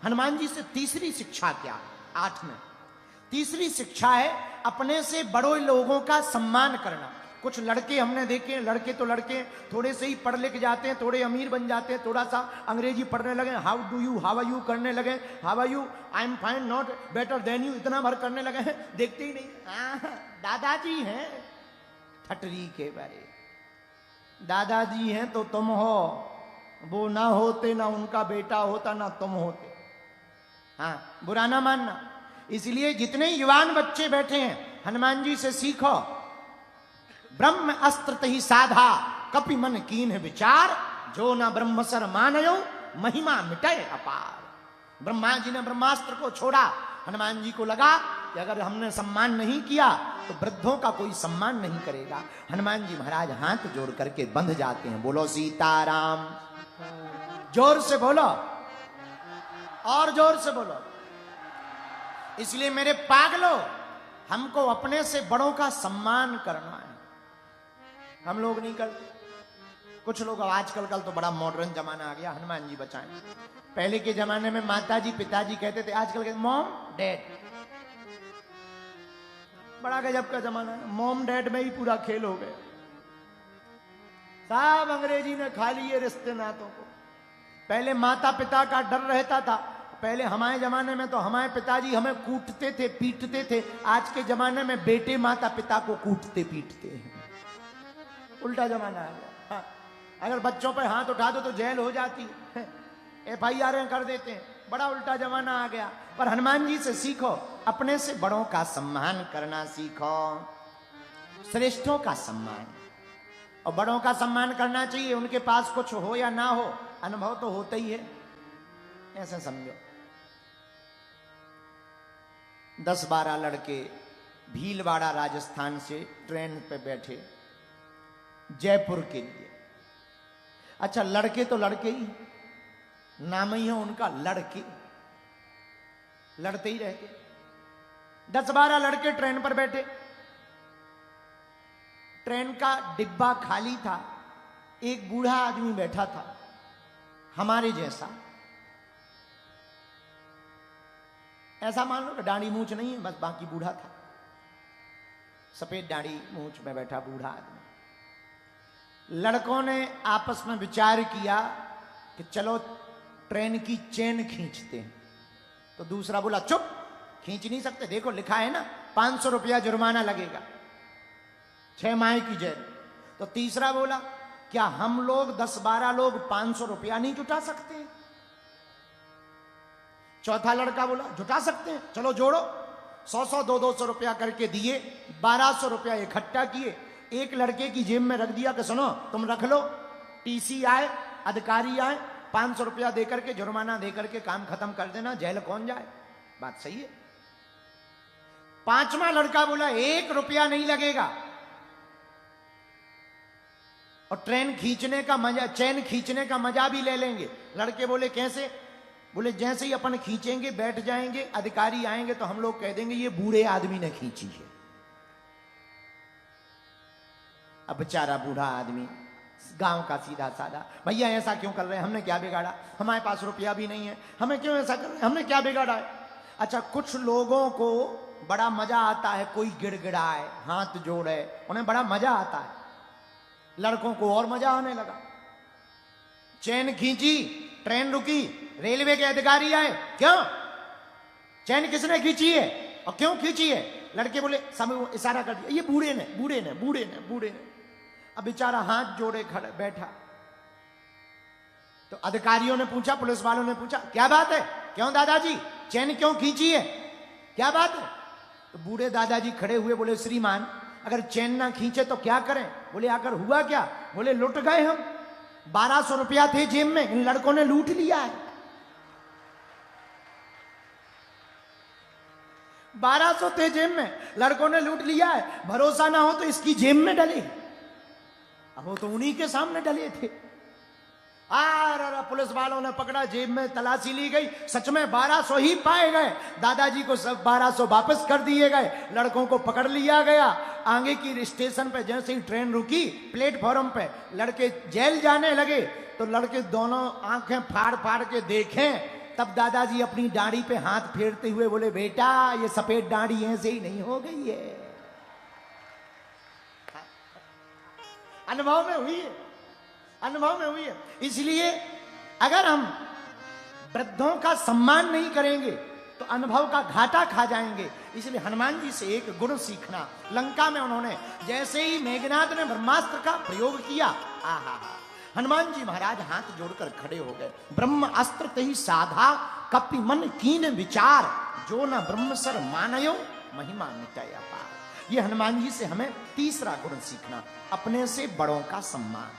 हनुमान जी से तीसरी शिक्षा क्या है? 8 में तीसरी शिक्षा है अपने से बड़े लोगों का सम्मान करना। कुछ लड़के हमने देखे, लड़के तो लड़के थोड़े से ही पढ़ लिख जाते हैं, थोड़े अमीर बन जाते हैं, थोड़ा सा अंग्रेजी पढ़ने लगे, how do you, how are you करने लगे, how are you, I am fine, not better than you, इतना भर करने लगे हैं, देखते ही नहीं दादाजी हैं ठटरी के बारे, दादाजी हैं तो तुम हो, वो ना होते ना उनका बेटा होता ना तुम होते। हाँ, बुरा ना मानना। इसलिए जितने युवान बच्चे बैठे हैं हनुमान जी से सीखो। ब्रह्म अस्त्र ही साधा कपि मन कीन विचार, जो न ब्रह्मसर मानयो महिमा मिटाए अपार। ब्रह्मा जी ने ब्रह्मास्त्र को छोड़ा, हनुमान जी को लगा कि अगर हमने सम्मान नहीं किया तो वृद्धों का कोई सम्मान नहीं करेगा। हनुमान जी महाराज हाथ जोड़ करके बंध जाते हैं। बोलो सीताराम, जोर से बोलो और जोर से बोलो। इसलिए मेरे पागलों, हमको अपने से बड़ों का सम्मान करना है। हम लोग नहीं करते। कुछ लोग आजकल कल तो बड़ा मॉडर्न जमाना आ गया, हनुमान जी बचाएं। पहले के जमाने में माताजी पिताजी कहते थे, आजकल कहते मॉम डैड। बड़ा गजब का जमाना है, मॉम डैड में ही पूरा खेल हो गया। सब अंग्रेजी ने खा लिए रिश्ते नातों को। पहले माता पिता का डर रहता था। पहले हमारे जमाने में तो हमारे पिताजी हमें कूटते थे, पीटते थे। आज के जमाने में बेटे माता पिता को कूटते पीटते हैं। उल्टा जमाना आ गया। हाँ, अगर बच्चों पर हाथ उठा दो तो जेल हो जाती है, FIR कर देते हैं। बड़ा उल्टा जमाना आ गया। पर हनुमान जी से सीखो, अपने से बड़ों का सम्मान करना सीखो, श्रेष्ठों का सम्मान। और बड़ों का सम्मान करना चाहिए, उनके पास कुछ हो या ना हो, अनुभव तो होता ही है, ऐसा समझो। 10-12 लड़के भीलवाड़ा राजस्थान से ट्रेन पे बैठे जयपुर के लिए। अच्छा, लड़के तो लड़के ही, नाम ही है उनका लड़के, लड़ते ही रहते। 10-12 लड़के ट्रेन पर बैठे। ट्रेन का डिब्बा खाली था। एक बूढ़ा आदमी बैठा था, हमारे जैसा। ऐसा मान लो दाढ़ी मूछ नहीं है, बस बाकी बूढ़ा था। सफेद दाढ़ी मूछ में बैठा बूढ़ा आदमी। लड़कों ने आपस में विचार किया कि चलो ट्रेन की चेन खींचते हैं। तो दूसरा बोला चुप, खींच नहीं सकते, देखो लिखा है ना 500 रुपया जुर्माना लगेगा, 6 माह की जेल। तो तीसरा बोला क्या हम लोग 10-12 लोग 500 रुपया नहीं जुटा सकते? चौथा लड़का बोला जुटा सकते हैं, चलो जोड़ो। 100-100, 200-200 रुपया करके दिए। 1200 रुपया इकट्ठा किए, एक लड़के की जेब में रख दिया कि सुनो तुम रख लो, TC आए, अधिकारी आए, 500 रुपया देकर के जुर्माना देकर के काम खत्म कर देना, जेल कौन जाए। बात सही है। पांचवा लड़का बोला 1 रुपया नहीं लगेगा, और ट्रेन खींचने का मजा, चैन खींचने का मजा भी ले लेंगे। लड़के बोले कैसे? बोले जैसे ही अपन खींचेंगे बैठ जाएंगे, अधिकारी आएंगे तो हम लोग कह देंगे ये बूढ़े आदमी ने खींची है। अब बेचारा बूढ़ा आदमी गांव का सीधा साधा, भैया ऐसा क्यों कर रहे हैं, हमने क्या बिगाड़ा, हमारे पास रुपया भी नहीं है, हमें क्यों ऐसा कर रहे हैं, हमने क्या बिगाड़ा है। अच्छा, कुछ लोगों को बड़ा मजा आता है, कोई गिड़गिड़ाए, हाथ जोड़े, उन्हें बड़ा मजा आता है। लड़कों को और मजा आने लगा। चैन खींची, ट्रेन रुकी, रेलवे के अधिकारी आए, क्यों चैन किसने खींची है और क्यों खींची है? लड़के बोले, सब इशारा कर दिया, ये बूढ़े ने बूढ़े ने बूढ़े ने बूढ़े ने। अब बेचारा हाथ जोड़े खड़े बैठा। तो अधिकारियों ने पूछा, पुलिस वालों ने पूछा क्या बात है, क्यों दादाजी चैन क्यों खींची है, क्या बात है? तो बूढ़े दादाजी खड़े हुए बोले, श्रीमान अगर चैन ना खींचे तो क्या करें? बोले आकर हुआ क्या? बोले लुट गए हम, 1200 रुपया थे जेब में, इन लड़कों ने लूट लिया है। 1200 थे जेब में, लड़कों ने लूट लिया है। भरोसा ना हो तो इसकी जेब में डले। अब वो तो उन्हीं के सामने डले थे। पुलिस वालों ने पकड़ा, जेब में तलाशी ली गई, सच में 1200 ही पाए गए। दादाजी को सब 1200 वापस कर दिए गए, लड़कों को पकड़ लिया गया। आगे की स्टेशन पे जैसे ही ट्रेन रुकी, प्लेटफॉर्म पे लड़के जेल जाने लगे। तो लड़के दोनों आंखें फाड़ फाड़ के देखें तब दादाजी अपनी दाढ़ी पे हाथ फेरते हुए बोले, बेटा ये सफेद दाढ़ी ऐसे ही नहीं हो गई है, अनुभव में हुई है, अनुभव में हुई है। इसलिए अगर हम वृद्धों का सम्मान नहीं करेंगे तो अनुभव का घाटा खा जाएंगे। इसलिए हनुमान जी से एक गुण सीखना। लंका में उन्होंने जैसे ही मेघनाद ने ब्रह्मास्त्र का प्रयोग किया, आहा, हनुमान जी महाराज हाथ जोड़कर खड़े हो गए। ब्रह्म अस्त्र तही साधा, कपि मन कीन विचार, जो न ब्रह्मसर मानयो महिमा मिटाय अपार। ये हनुमान जी से हमें तीसरा गुण सीखना, अपने से बड़ों का सम्मान।